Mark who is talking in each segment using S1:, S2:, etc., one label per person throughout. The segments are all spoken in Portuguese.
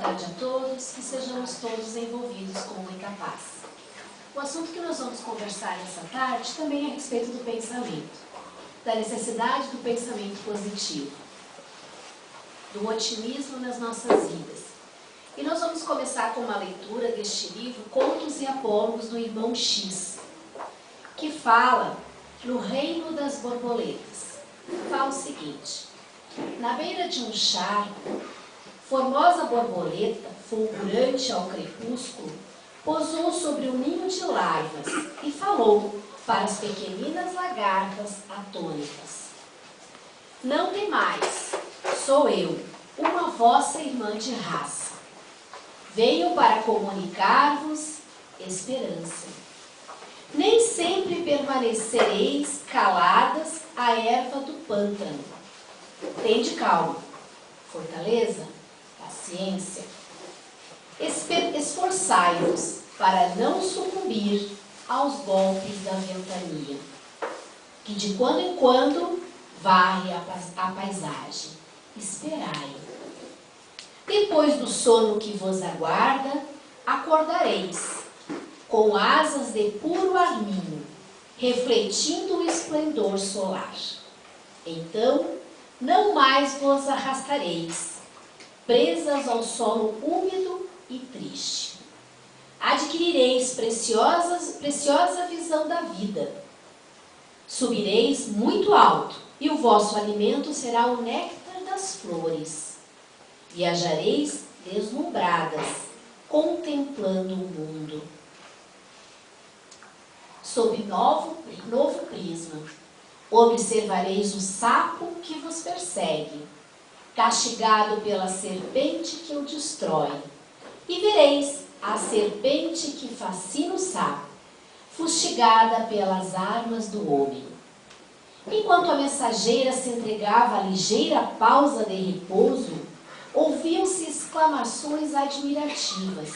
S1: tarde a todos, que sejamos todos envolvidos com o incapaz. O assunto que nós vamos conversar essa tarde também é a respeito do pensamento, da necessidade do pensamento positivo, do otimismo nas nossas vidas. E nós vamos começar com uma leitura deste livro, Contos e Apólogos, do Irmão X, que fala no reino das borboletas. Fala o seguinte: na beira de um charco, formosa borboleta, fulgurante ao crepúsculo, pousou sobre um ninho de larvas e falou para as pequeninas lagartas atônitas: não temais, sou eu, uma vossa irmã de raça. Venho para comunicar-vos esperança. Nem sempre permanecereis caladas à erva do pântano. Tende calma, fortaleza, paciência. Esforçai-vos para não sucumbir aos golpes da ventania, que de quando em quando varre a paisagem. Esperai. Depois do sono que vos aguarda, acordareis, com asas de puro arminho, refletindo o esplendor solar. Então, não mais vos arrastareis, presas ao solo úmido e triste. Adquirireis preciosa visão da vida. Subireis muito alto, e o vosso alimento será o néctar das flores. Viajareis deslumbradas, contemplando o mundo. Sob novo prisma, observareis o sapo que vos persegue, castigado pela serpente que o destrói, e vereis a serpente que fascina o sapo, fustigada pelas armas do homem. Enquanto a mensageira se entregava à ligeira pausa de repouso, ouviam-se exclamações admirativas.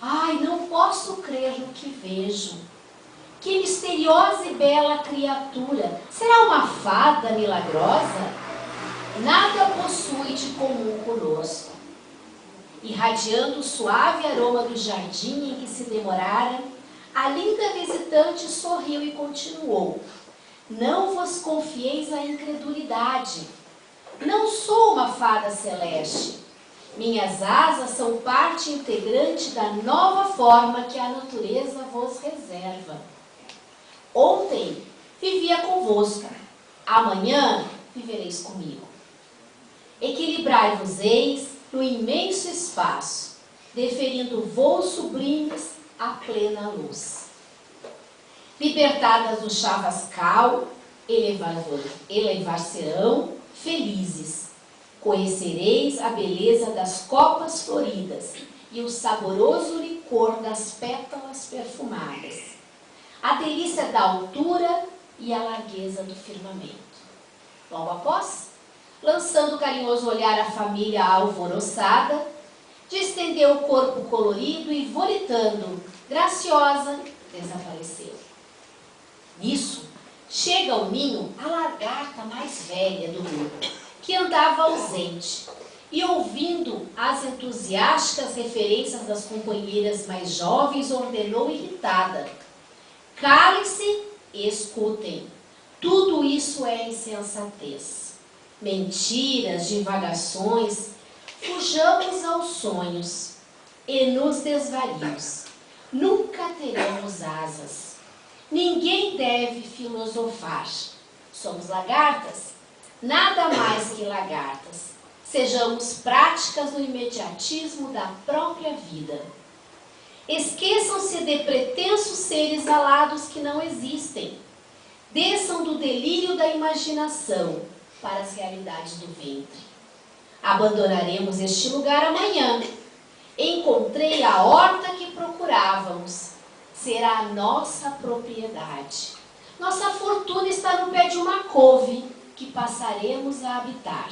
S1: Ai, não posso crer no que vejo. Que misteriosa e bela criatura! Será uma fada milagrosa? Nada possui de comum conosco. Irradiando o suave aroma do jardim em que se demorara, a linda visitante sorriu e continuou: não vos confieis a incredulidade. Não sou uma fada celeste. Minhas asas são parte integrante da nova forma que a natureza vos reserva. Ontem vivia convosco, amanhã vivereis comigo. Equilibrai-vos-eis no imenso espaço, deferindo voos sublimes à plena luz. Libertadas do chavascal, elevar-se-ão felizes. Conhecereis a beleza das copas floridas e o saboroso licor das pétalas perfumadas, a delícia da altura e a largueza do firmamento. Logo após, lançando carinhoso olhar à família alvoroçada, distendeu o corpo colorido e, vomitando, graciosa, desapareceu. Nisso, chega ao ninho a lagarta mais velha do grupo, que andava ausente, e ouvindo as entusiásticas referências das companheiras mais jovens, ordenou irritada: calem-se e escutem. Tudo isso é insensatez. Mentiras, divagações. Fujamos aos sonhos e nos desvarios. Nunca teremos asas. Ninguém deve filosofar. Somos lagartas? Nada mais que lagartas. Sejamos práticas no imediatismo da própria vida. Esqueçam-se de pretensos seres alados que não existem. Desçam do delírio da imaginação para as realidades do ventre. Abandonaremos este lugar amanhã. Encontrei a horta que procurávamos. Será a nossa propriedade. Nossa fortuna está no pé de uma couve que passaremos a habitar.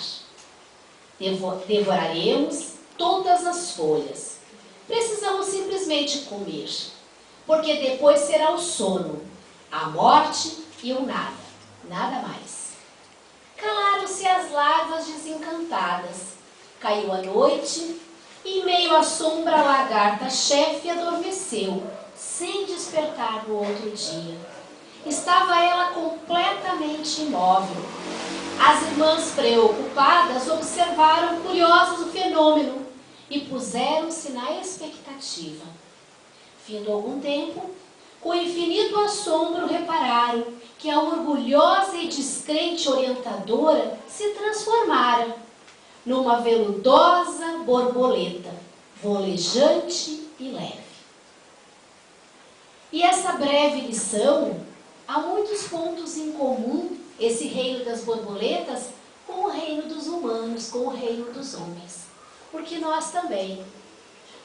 S1: Devoraremos todas as folhas. Precisamos simplesmente comer, porque depois será o sono, a morte e o nada, nada mais. Calaram-se as larvas desencantadas. Caiu a noite, Em meio à sombra, a lagarta-chefe adormeceu, sem despertar no outro dia. Estava ela completamente imóvel. As irmãs, preocupadas, observaram curiosas o fenômeno e puseram-se na expectativa. Findo algum tempo, com infinito assombro, repararam que a orgulhosa e descrente orientadora se transformara numa veludosa borboleta, volejante e leve. E essa breve lição, há muitos pontos em comum, esse reino das borboletas, com o reino dos humanos, com o reino dos homens. Porque nós também.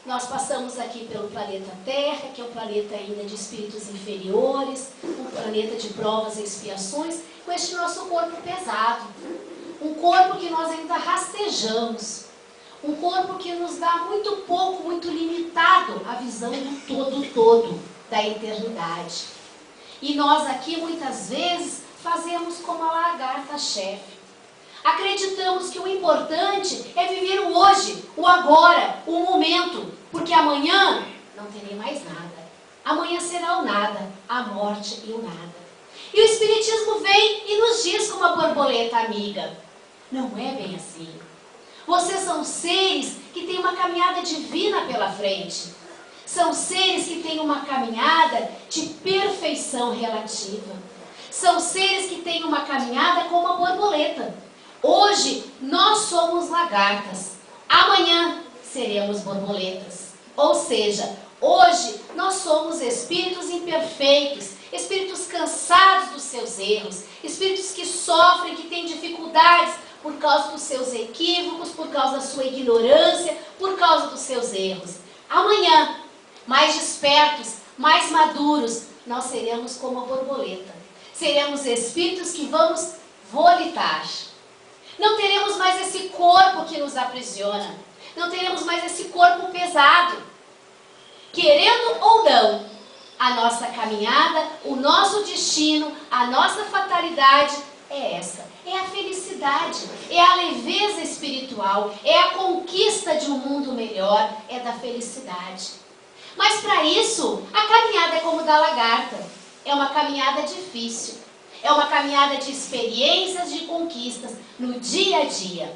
S1: Nós passamos aqui pelo planeta Terra, que é um planeta ainda de espíritos inferiores, um planeta de provas e expiações, com este nosso corpo pesado. Um corpo que nós ainda rastejamos. Um corpo que nos dá muito pouco, muito limitado a visão do todo da eternidade. E nós aqui, muitas vezes, fazemos como a lagarta-chefe. Acreditamos que o importante é viver o hoje, o agora, o momento, porque amanhã não terei mais nada. Amanhã será o nada, a morte e o nada. E o Espiritismo vem e nos diz como a borboleta amiga: não é bem assim. Vocês são seres que têm uma caminhada divina pela frente. São seres que têm uma caminhada de perfeição relativa. São seres que têm uma caminhada como a borboleta. Hoje nós somos lagartas, amanhã seremos borboletas. Ou seja, hoje nós somos espíritos imperfeitos, espíritos cansados dos seus erros, espíritos que sofrem, que têm dificuldades por causa dos seus equívocos, por causa da sua ignorância, por causa dos seus erros. Amanhã, mais despertos, mais maduros, nós seremos como a borboleta. Seremos espíritos que vamos volitar. Não teremos mais esse corpo que nos aprisiona. Não teremos mais esse corpo pesado. Querendo ou não, a nossa caminhada, o nosso destino, a nossa fatalidade é essa. É a felicidade, é a leveza espiritual, é a conquista de um mundo melhor, é da felicidade. Mas para isso, a caminhada é como da lagarta. É uma caminhada difícil. É uma caminhada de experiências, de conquistas, no dia a dia.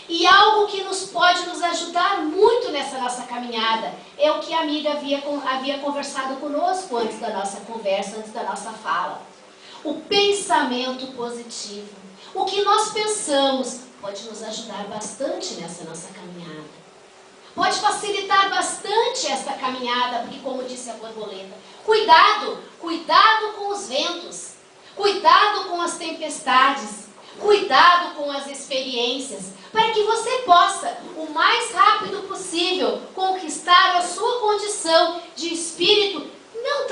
S1: E algo que pode nos ajudar muito nessa nossa caminhada é o que a amiga havia conversado conosco antes da nossa conversa, antes da nossa fala. O pensamento positivo. O que nós pensamos pode nos ajudar bastante nessa nossa caminhada. Pode facilitar bastante essa caminhada, porque como disse a borboleta, cuidado com os ventos. Cuidado com as tempestades, cuidado com as experiências, para que você possa, o mais rápido possível, conquistar a sua condição de espírito, não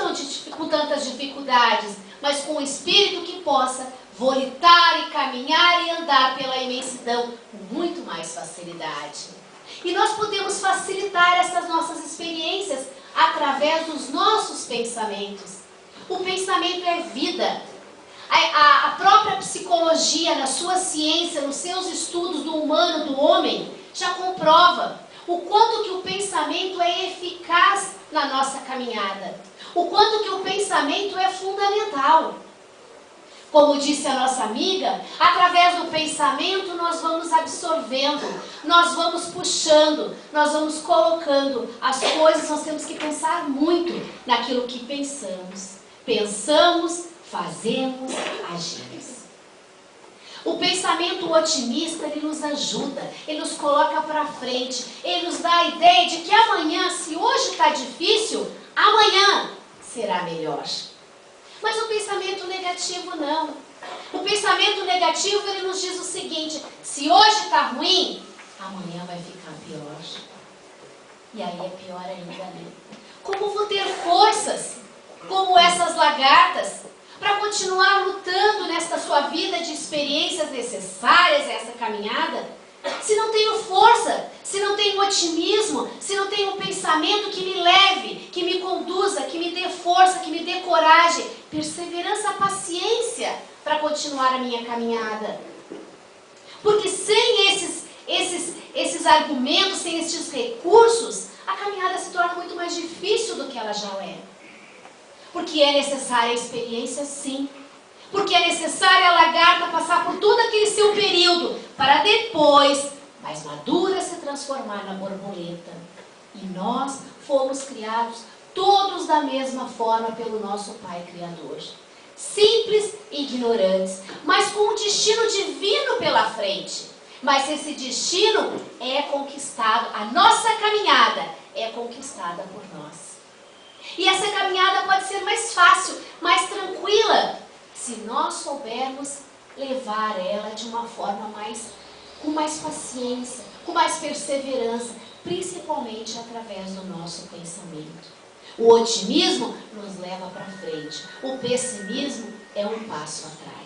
S1: com tantas dificuldades, mas com um espírito que possa volitar e caminhar e andar pela imensidão com muito mais facilidade. E nós podemos facilitar essas nossas experiências através dos nossos pensamentos. O pensamento é vida. A própria psicologia, na sua ciência, nos seus estudos do humano, do homem, já comprova o quanto que o pensamento é eficaz na nossa caminhada. O quanto que o pensamento é fundamental. Como disse a nossa amiga, através do pensamento nós vamos absorvendo, nós vamos puxando, nós vamos colocando as coisas, nós temos que pensar muito naquilo que pensamos. Pensamos, fazemos, agimos. O pensamento otimista, ele nos ajuda, ele nos coloca para frente, ele nos dá a ideia de que amanhã, se hoje está difícil, amanhã será melhor. Mas o pensamento negativo não. O pensamento negativo, ele nos diz o seguinte: se hoje está ruim, amanhã vai ficar pior. E aí é pior ainda, né? Como vou ter forças, como essas lagartas, para continuar lutando nesta sua vida de experiências necessárias a essa caminhada, se não tenho força, se não tenho otimismo, se não tenho um pensamento que me leve, que me conduza, que me dê força, que me dê coragem, perseverança, paciência para continuar a minha caminhada. Porque sem esses argumentos, sem esses recursos, a caminhada se torna muito mais difícil do que ela já é. Porque é necessária a experiência, sim. Porque é necessária a lagarta passar por todo aquele seu período, para depois, mais madura, se transformar na borboleta. E nós fomos criados todos da mesma forma pelo nosso Pai Criador. Simples e ignorantes, mas com um destino divino pela frente. Mas esse destino é conquistado, a nossa caminhada é conquistada por nós. E essa caminhada pode ser mais fácil, mais tranquila, se nós soubermos levar ela de uma forma com mais paciência, com mais perseverança, principalmente através do nosso pensamento. O otimismo nos leva para frente, o pessimismo é um passo atrás.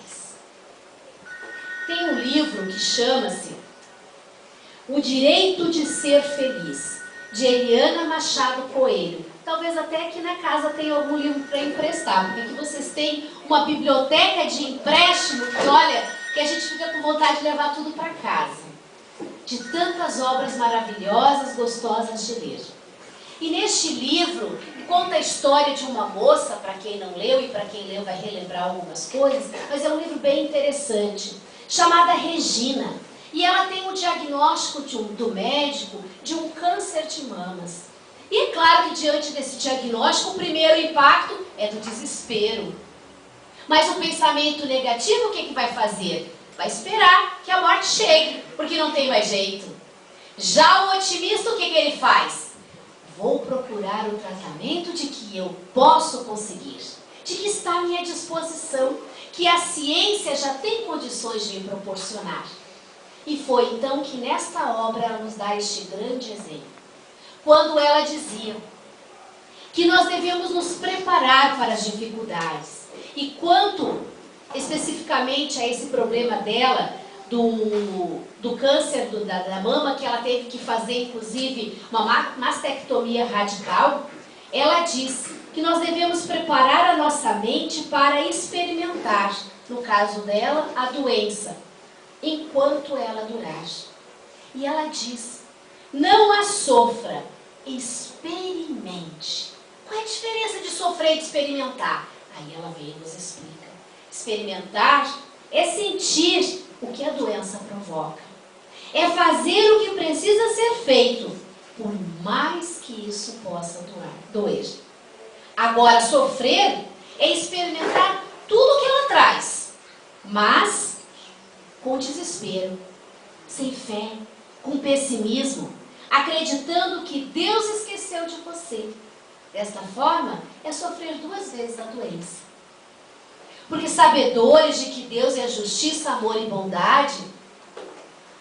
S1: Tem um livro que chama-se O Direito de Ser Feliz, de Eliana Machado Coelho. Talvez até aqui na casa tenha algum livro para emprestar, porque aqui vocês têm uma biblioteca de empréstimo que, olha, que a gente fica com vontade de levar tudo para casa. De tantas obras maravilhosas, gostosas de ler. E neste livro, conta a história de uma moça, para quem não leu, e para quem leu vai relembrar algumas coisas, mas é um livro bem interessante, chamada Regina. E ela tem um diagnóstico do médico de um câncer de mamas. E é claro que diante desse diagnóstico, o primeiro impacto é do desespero. Mas o pensamento negativo, o que vai fazer? Vai esperar que a morte chegue, porque não tem mais jeito. Já o otimista, o que ele faz? Vou procurar o tratamento de que eu posso conseguir, de que está à minha disposição, que a ciência já tem condições de me proporcionar. E foi então que nesta obra ela nos dá este grande exemplo. Quando ela dizia que nós devemos nos preparar para as dificuldades. E quanto especificamente a esse problema dela, do câncer da mama, que ela teve que fazer inclusive uma mastectomia radical, ela diz que nós devemos preparar a nossa mente para experimentar, no caso dela, a doença, enquanto ela durar. E ela diz, não a sofra, experimente. Qual é a diferença de sofrer e de experimentar? Aí ela vem e nos explica. Experimentar é sentir o que a doença provoca. É fazer o que precisa ser feito, por mais que isso possa doer. Agora, sofrer é experimentar tudo o que ela traz, mas com desespero, sem fé, com pessimismo, acreditando que Deus esqueceu de você. Desta forma, é sofrer duas vezes a doença. Porque sabedores de que Deus é justiça, amor e bondade,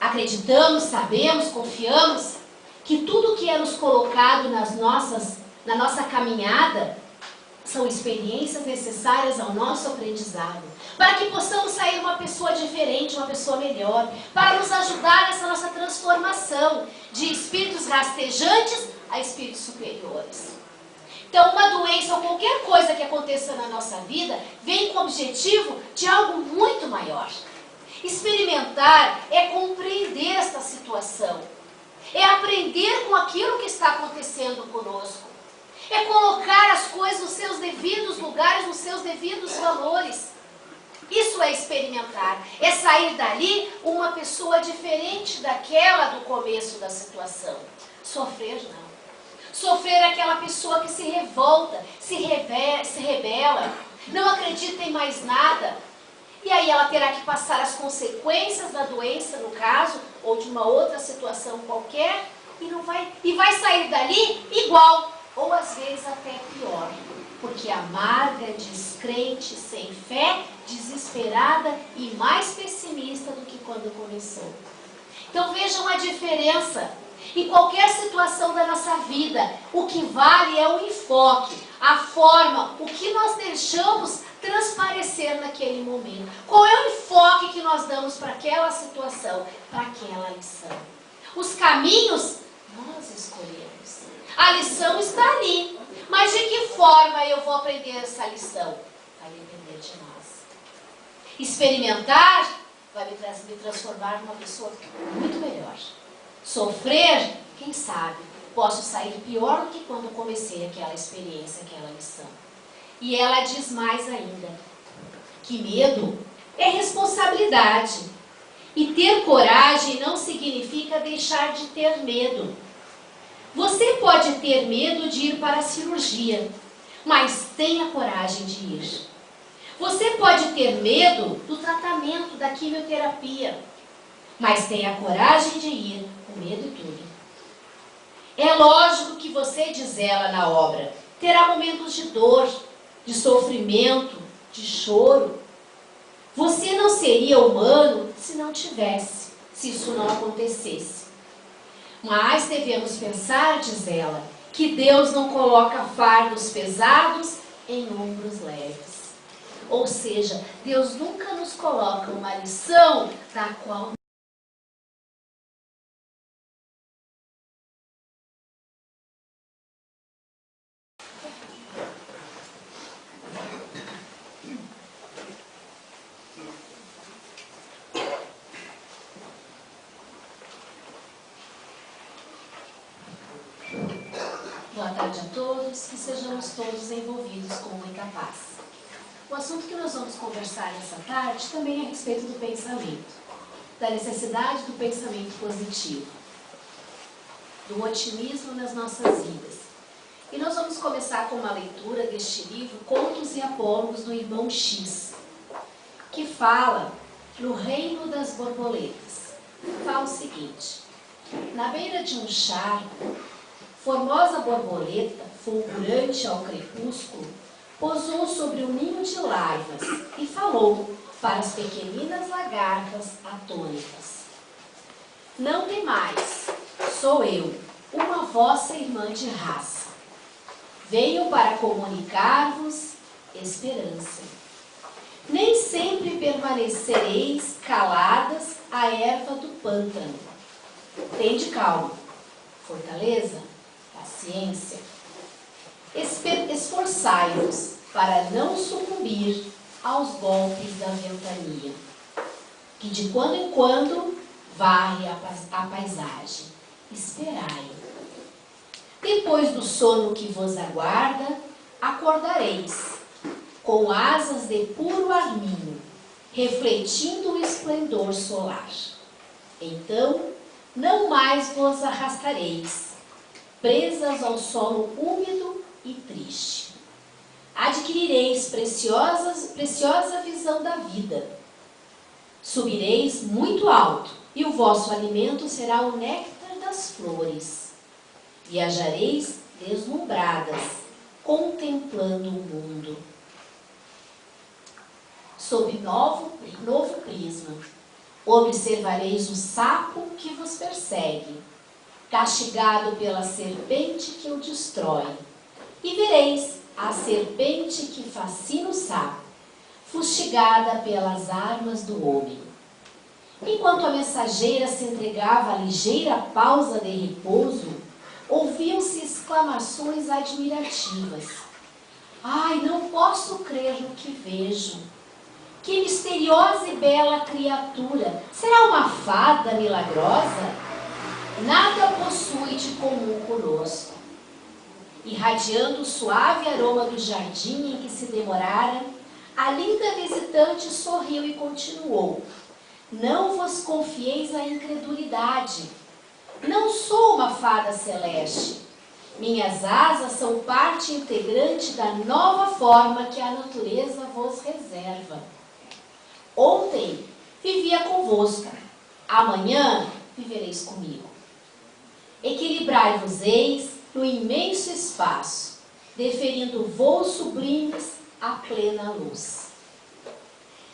S1: acreditamos, sabemos, confiamos que tudo que é nos colocado na nossa caminhada são experiências necessárias ao nosso aprendizado, para que possamos sair uma pessoa diferente, uma pessoa melhor, para nos ajudar nessa nossa transformação de espíritos rastejantes a espíritos superiores. Então, uma doença ou qualquer coisa que aconteça na nossa vida vem com o objetivo de algo muito maior. Experimentar é compreender esta situação, é aprender com aquilo que está acontecendo conosco, é colocar as coisas nos seus devidos lugares, nos seus devidos valores. Isso é experimentar, é sair dali uma pessoa diferente daquela do começo da situação. Sofrer não. Sofrer é aquela pessoa que se revolta, se rebela, não acredita em mais nada. E aí ela terá que passar as consequências da doença, no caso, ou de uma outra situação qualquer, e vai sair dali igual, ou às vezes até pior. Porque amarga, descrente, sem fé, desesperada e mais pessimista do que quando começou. Então vejam a diferença. Em qualquer situação da nossa vida, o que vale é o enfoque, a forma, o que nós deixamos transparecer naquele momento. Qual é o enfoque que nós damos para aquela situação, para aquela lição? Os caminhos, nós escolhemos. A lição está ali. Mas de que forma eu vou aprender essa lição? Vai depender de nós. Experimentar vai me transformar numa pessoa muito melhor. Sofrer, quem sabe, posso sair pior do que quando comecei aquela experiência, aquela lição. E ela diz mais ainda, que medo é responsabilidade. E ter coragem não significa deixar de ter medo. Você pode ter medo de ir para a cirurgia, mas tenha coragem de ir. Você pode ter medo do tratamento, da quimioterapia, mas tenha coragem de ir, com medo e tudo. É lógico que você, diz ela na obra, terá momentos de dor, de sofrimento, de choro. Você não seria humano se não tivesse, se isso não acontecesse. Mas devemos pensar, diz ela, que Deus não coloca fardos pesados em ombros leves. Ou seja, Deus nunca nos coloca uma lição da qual Boa tarde a todos, que sejamos todos envolvidos com muita paz. O assunto que nós vamos conversar nessa tarde também é a respeito do pensamento, da necessidade do pensamento positivo, do otimismo nas nossas vidas. E nós vamos começar com uma leitura deste livro, Contos e Apólogos, do Irmão X, que fala no reino das borboletas. Fala o seguinte: na beira de um charco, formosa borboleta, fulgurante ao crepúsculo, pousou sobre um ninho de larvas e falou para as pequeninas lagartas atônitas: não temais, sou eu, uma vossa irmã de raça. Venho para comunicar-vos esperança. Nem sempre permanecereis caladas à erva do pântano. Tende calma, fortaleza, paciência. Esforçai-vos para não sucumbir aos golpes da ventania, que de quando em quando varre a paisagem. Esperai. Depois do sono que vos aguarda, acordareis, com asas de puro arminho, refletindo o esplendor solar. Então, não mais vos arrastareis, presas ao solo úmido e triste. Adquirireis preciosa visão da vida. Subireis muito alto, e o vosso alimento será o néctar das flores. Viajareis deslumbradas, contemplando o mundo. Sob novo prisma, observareis o sapo que vos persegue, castigado pela serpente que o destrói. E vereis a serpente que fascina o sapo, fustigada pelas armas do homem. Enquanto a mensageira se entregava à ligeira pausa de repouso, ouviam-se exclamações admirativas. Ai, não posso crer no que vejo. Que misteriosa e bela criatura! Será uma fada milagrosa? Nada possui de comum conosco. Irradiando o suave aroma do jardim em que se demorara, a linda visitante sorriu e continuou: não vos confieis a incredulidade. Não sou uma fada celeste. Minhas asas são parte integrante da nova forma que a natureza vos reserva. Ontem vivia convosco, amanhã vivereis comigo. Equilibrai-vos-eis no imenso espaço, deferindo voos sublimes à plena luz.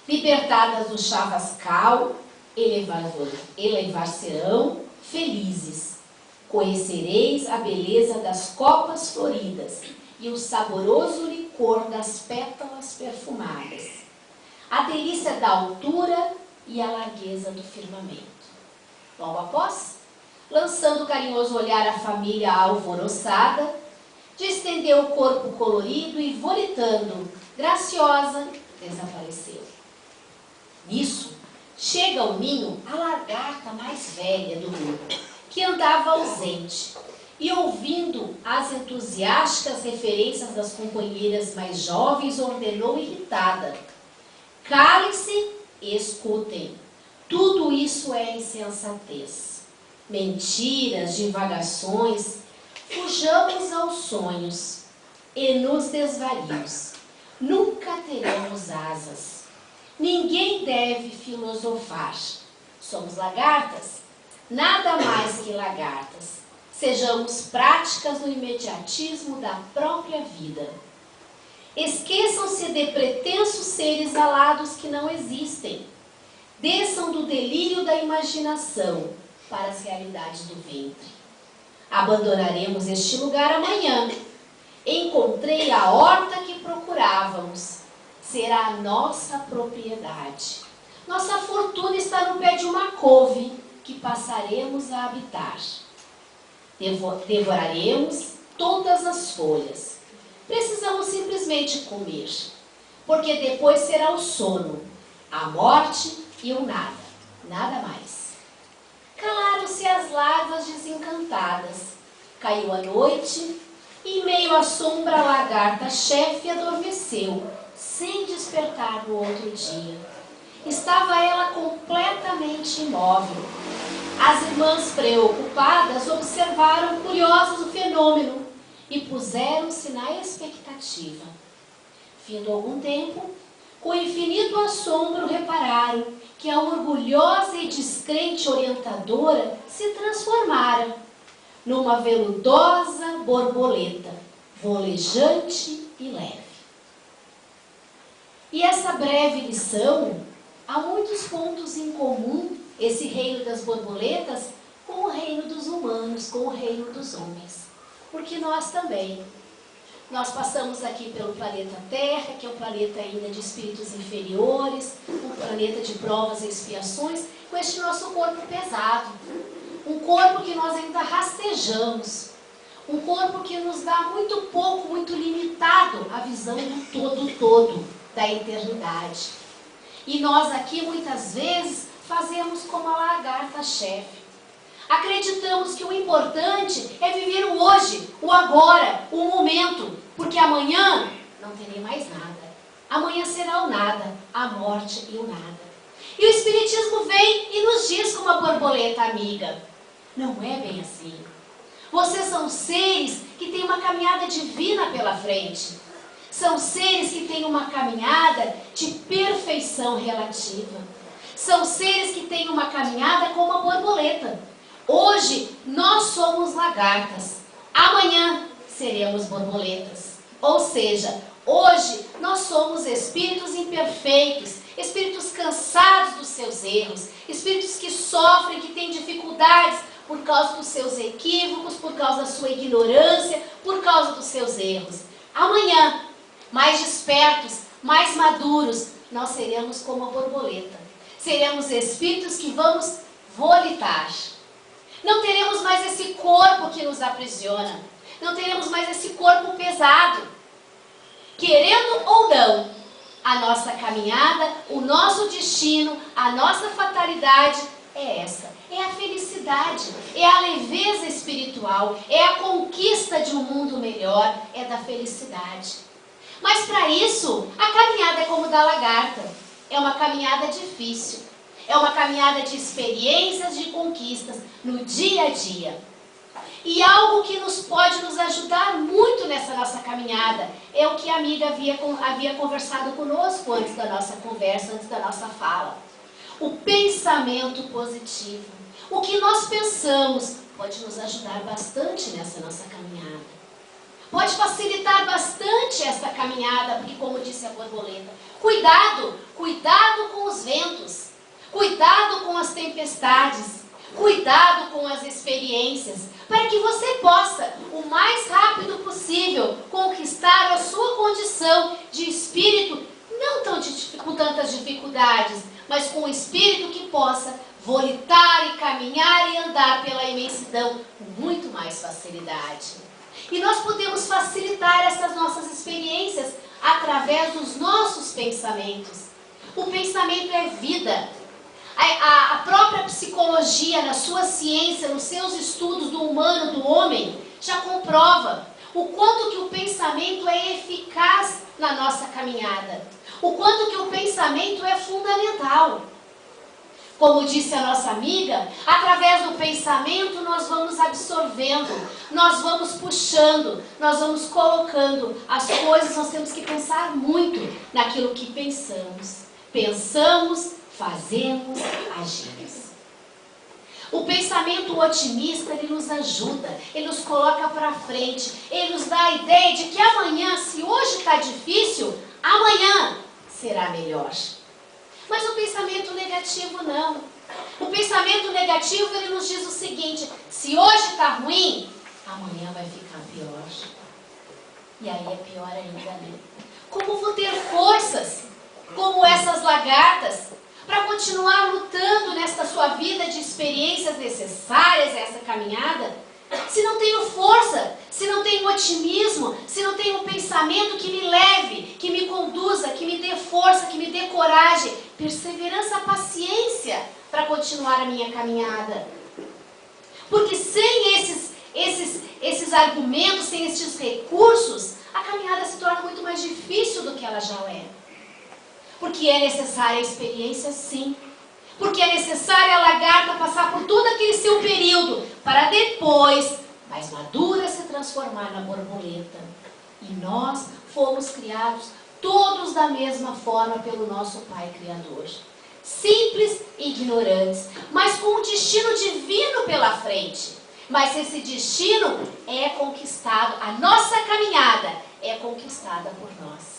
S1: Libertadas do chavascal, elevar-se-ão felizes. Conhecereis a beleza das copas floridas e o saboroso licor das pétalas perfumadas, a delícia da altura e a largueza do firmamento. Logo após, lançando carinhoso olhar à família alvoroçada, distendeu o corpo colorido e, volitando, graciosa, desapareceu. Nisso, chega ao ninho a lagarta mais velha do grupo, que andava ausente, e ouvindo as entusiásticas referências das companheiras mais jovens, ordenou irritada: calem-se e escutem. Tudo isso é insensatez, mentiras, divagações. Fujamos aos sonhos e nos desvarios. Nunca teremos asas. Ninguém deve filosofar. Somos lagartas? Nada mais que lagartas. Sejamos práticas no imediatismo da própria vida. Esqueçam-se de pretensos seres alados que não existem. Desçam do delírio da imaginação para as realidades do ventre. Abandonaremos este lugar amanhã. Encontrei a horta que procurávamos. Será a nossa propriedade. Nossa fortuna está no pé de uma couve que passaremos a habitar. Devoraremos todas as folhas. Precisamos simplesmente comer, porque depois será o sono, a morte e o nada, nada mais. Calaram-se as larvas desencantadas. Caiu a noite e, em meio à sombra, a lagarta-chefe adormeceu, sem despertar no outro dia. Estava ela completamente imóvel. As irmãs, preocupadas, observaram curiosas o fenômeno e puseram-se na expectativa. Findo algum tempo, com infinito assombro, repararam que a orgulhosa e descrente orientadora se transformara numa veludosa borboleta, volejante e leve. E essa breve lição, há muitos pontos em comum, esse reino das borboletas, com o reino dos humanos, com o reino dos homens. Porque nós também. Nós passamos aqui pelo planeta Terra, que é um planeta ainda de espíritos inferiores, um planeta de provas e expiações, com este nosso corpo pesado. Um corpo que nós ainda rastejamos. Um corpo que nos dá muito pouco, muito limitado a visão do todo da eternidade. E nós aqui, muitas vezes, fazemos como a lagarta-chefe. Acreditamos que o importante é viver o hoje, o agora, o momento, porque amanhã não terei mais nada. Amanhã será o nada, a morte e o nada. E o Espiritismo vem e nos diz como a borboleta amiga: não é bem assim. Vocês são seres que têm uma caminhada divina pela frente. São seres que têm uma caminhada de perfeição relativa. São seres que têm uma caminhada como a borboleta. Hoje nós somos lagartas, amanhã seremos borboletas. Ou seja, hoje nós somos espíritos imperfeitos, espíritos cansados dos seus erros, espíritos que sofrem, que têm dificuldades por causa dos seus equívocos, por causa da sua ignorância, por causa dos seus erros. Amanhã, mais despertos, mais maduros, nós seremos como a borboleta. Seremos espíritos que vamos volitar. Não teremos mais esse corpo que nos aprisiona. Não teremos mais esse corpo pesado. Querendo ou não, a nossa caminhada, o nosso destino, a nossa fatalidade é essa. É a felicidade, é a leveza espiritual, é a conquista de um mundo melhor, é da felicidade. Mas para isso, a caminhada é como da lagarta. É uma caminhada difícil. É uma caminhada de experiências, de conquistas, no dia a dia. E algo que pode nos ajudar muito nessa nossa caminhada é o que a amiga havia conversado conosco antes da nossa conversa, antes da nossa fala. O pensamento positivo. O que nós pensamos pode nos ajudar bastante nessa nossa caminhada. Pode facilitar bastante essa caminhada, porque, como disse a borboleta, cuidado com os ventos. Cuidado com as tempestades, cuidado com as experiências, para que você possa, o mais rápido possível, conquistar a sua condição de espírito, não com tantas dificuldades, mas com um espírito que possa volitar e caminhar e andar pela imensidão com muito mais facilidade. E nós podemos facilitar essas nossas experiências através dos nossos pensamentos. O pensamento é vida. psicologia, na sua ciência, nos seus estudos do humano, do homem, já comprova o quanto que o pensamento é eficaz na nossa caminhada. O quanto que o pensamento é fundamental. Como disse a nossa amiga, através do pensamento nós vamos absorvendo, nós vamos puxando, nós vamos colocando as coisas, nós temos que pensar muito naquilo que pensamos. Pensamos, fazemos, agimos. O pensamento otimista, ele nos ajuda, ele nos coloca para frente, ele nos dá a ideia de que amanhã, se hoje está difícil, amanhã será melhor. Mas o pensamento negativo não. O pensamento negativo, ele nos diz o seguinte: se hoje está ruim, amanhã vai ficar pior. E aí é pior ainda, né? Como vou ter forças, como essas lagartas, para continuar lutando nesta sua vida de experiências necessárias a essa caminhada, se não tenho força, se não tenho otimismo, se não tenho um pensamento que me leve, que me conduza, que me dê força, que me dê coragem, perseverança, paciência para continuar a minha caminhada. Porque sem esses argumentos, sem esses recursos, a caminhada se torna muito mais difícil do que ela já é. Porque é necessária a experiência, sim. Porque é necessária a lagarta passar por todo aquele seu período, para depois, mais madura, se transformar na borboleta. E nós fomos criados todos da mesma forma pelo nosso Pai Criador. Simples e ignorantes, mas com um destino divino pela frente. Mas esse destino é conquistado, a nossa caminhada é conquistada por nós.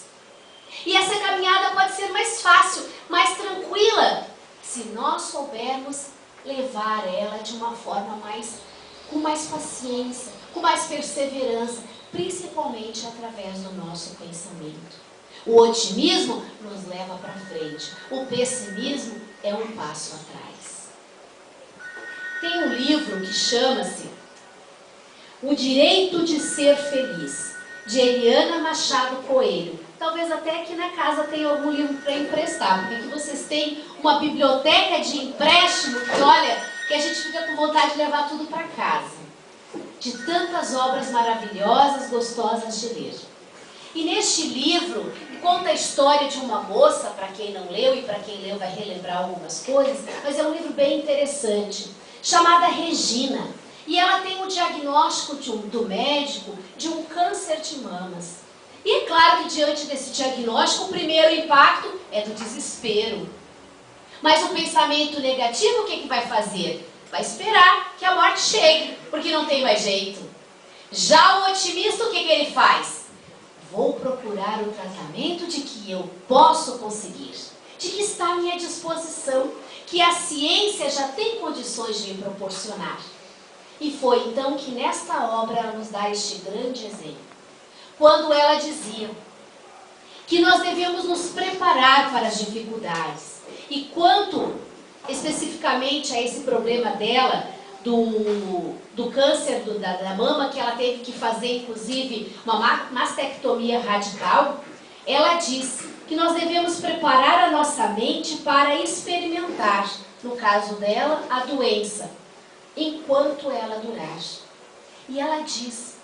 S1: E essa caminhada pode ser mais fácil, mais tranquila, se nós soubermos levar ela de uma forma com mais paciência, com mais perseverança, principalmente através do nosso pensamento. O otimismo nos leva para frente, o pessimismo é um passo atrás. Tem um livro que chama-se O Direito de Ser Feliz, de Eliana Machado Coelho. Talvez até aqui na casa tenha algum livro para emprestar, porque aqui vocês têm uma biblioteca de empréstimo que, olha, que a gente fica com vontade de levar tudo para casa. De tantas obras maravilhosas, gostosas de ler. E neste livro, conta a história de uma moça, para quem não leu e para quem leu vai relembrar algumas coisas, mas é um livro bem interessante, chamada Regina. E ela tem o diagnóstico do médico de um câncer de mamas. E é claro que diante desse diagnóstico, o primeiro impacto é do desespero. Mas o pensamento negativo, o que vai fazer? Vai esperar que a morte chegue, porque não tem mais jeito. Já o otimista, o que ele faz? Vou procurar o tratamento de que eu posso conseguir, de que está à minha disposição, que a ciência já tem condições de me proporcionar. E foi então que nesta obra ela nos dá este grande exemplo. Quando ela dizia que nós devemos nos preparar para as dificuldades. E quanto especificamente a esse problema dela, do câncer da mama, que ela teve que fazer inclusive uma mastectomia radical, ela diz que nós devemos preparar a nossa mente para experimentar, no caso dela, a doença, enquanto ela durar. E ela diz: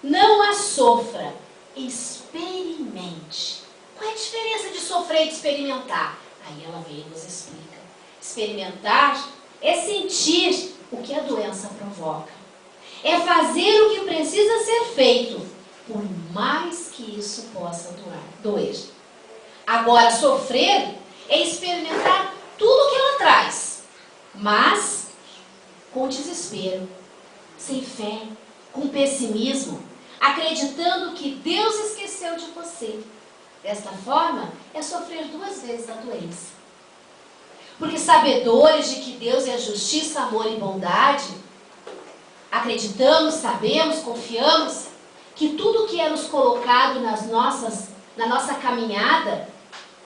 S1: não a sofra, experimente. Qual é a diferença de sofrer e de experimentar? Aí ela vem e nos explica. Experimentar é sentir o que a doença provoca. É fazer o que precisa ser feito, por mais que isso possa doer. Agora, sofrer é experimentar tudo que ela traz, mas com desespero, sem fé, com pessimismo, acreditando que Deus esqueceu de você. Desta forma, é sofrer duas vezes a doença. Porque sabedores de que Deus é justiça, amor e bondade, acreditamos, sabemos, confiamos que tudo que é nos colocado na nossa caminhada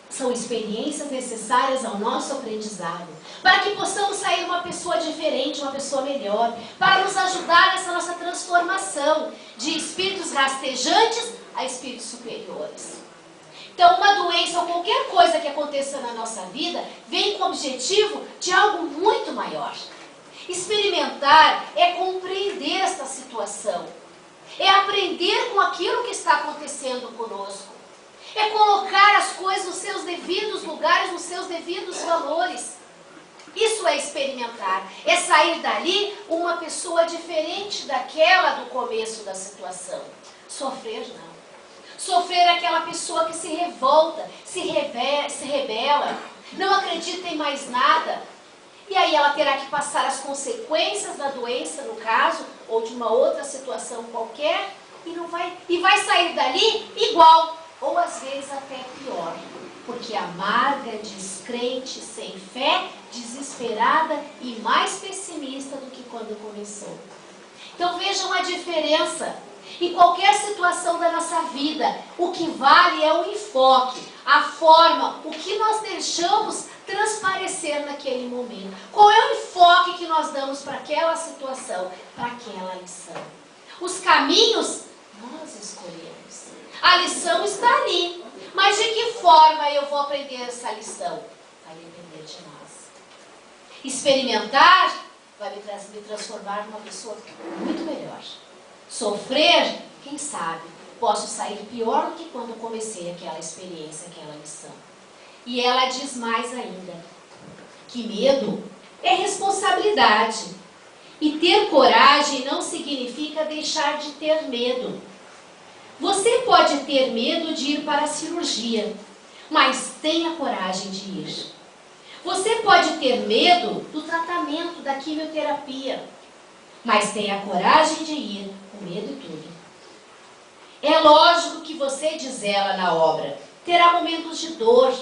S1: são experiências necessárias ao nosso aprendizado, para que possamos sair uma pessoa diferente, uma pessoa melhor, para nos ajudar nessa nossa transformação de espíritos rastejantes a espíritos superiores. Então, uma doença ou qualquer coisa que aconteça na nossa vida vem com o objetivo de algo muito maior. Experimentar é compreender esta situação. É aprender com aquilo que está acontecendo conosco. É colocar as coisas nos seus devidos lugares, nos seus devidos valores. Isso é experimentar. É sair dali uma pessoa diferente daquela do começo da situação. Sofrer não. Sofrer é aquela pessoa que se revolta, se rebela, não acredita em mais nada. E aí ela terá que passar as consequências da doença, no caso, ou de uma outra situação qualquer, e vai sair dali igual, ou às vezes até pior. Porque amarga, descrente, sem fé, desesperada e mais pessimista do que quando começou. Então vejam a diferença. Em qualquer situação da nossa vida, o que vale é o enfoque, a forma, o que nós deixamos transparecer naquele momento. Qual é o enfoque que nós damos para aquela situação, para aquela lição? Os caminhos nós escolhemos. A lição está ali. Mas de que forma eu vou aprender essa lição? Vai depender de nós. Experimentar vai me transformar numa pessoa muito melhor. Sofrer, quem sabe, posso sair pior do que quando comecei aquela experiência, aquela lição. E ela diz mais ainda, que medo é responsabilidade. E ter coragem não significa deixar de ter medo. Você pode ter medo de ir para a cirurgia, mas tenha coragem de ir. Você pode ter medo do tratamento, da quimioterapia, mas tenha coragem de ir, com medo e tudo. É lógico que você, diz ela na obra, terá momentos de dor,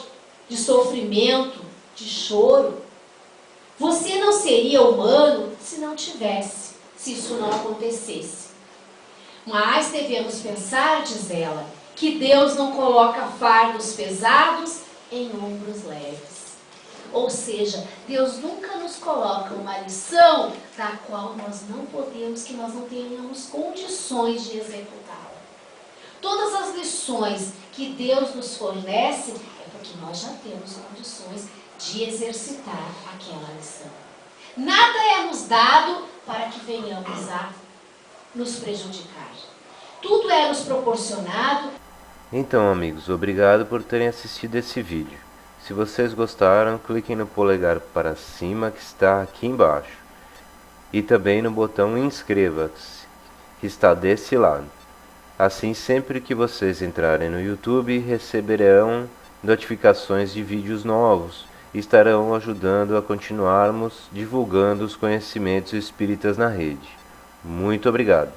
S1: de sofrimento, de choro. Você não seria humano se não tivesse, se isso não acontecesse. Mas devemos pensar, diz ela, que Deus não coloca fardos pesados em ombros leves. Ou seja, Deus nunca nos coloca uma lição da qual nós não podemos, que nós não tenhamos condições de executá-la. Todas as lições que Deus nos fornece é porque nós já temos condições de exercitar aquela lição. Nada é nos dado para que venhamos a nos prejudicar. Tudo é nos proporcionado.
S2: Então, amigos, obrigado por terem assistido esse vídeo. Se vocês gostaram, cliquem no polegar para cima que está aqui embaixo. E também no botão inscreva-se, que está desse lado. Assim, sempre que vocês entrarem no YouTube, receberão notificações de vídeos novos e estarão ajudando a continuarmos divulgando os conhecimentos espíritas na rede. Muito obrigado.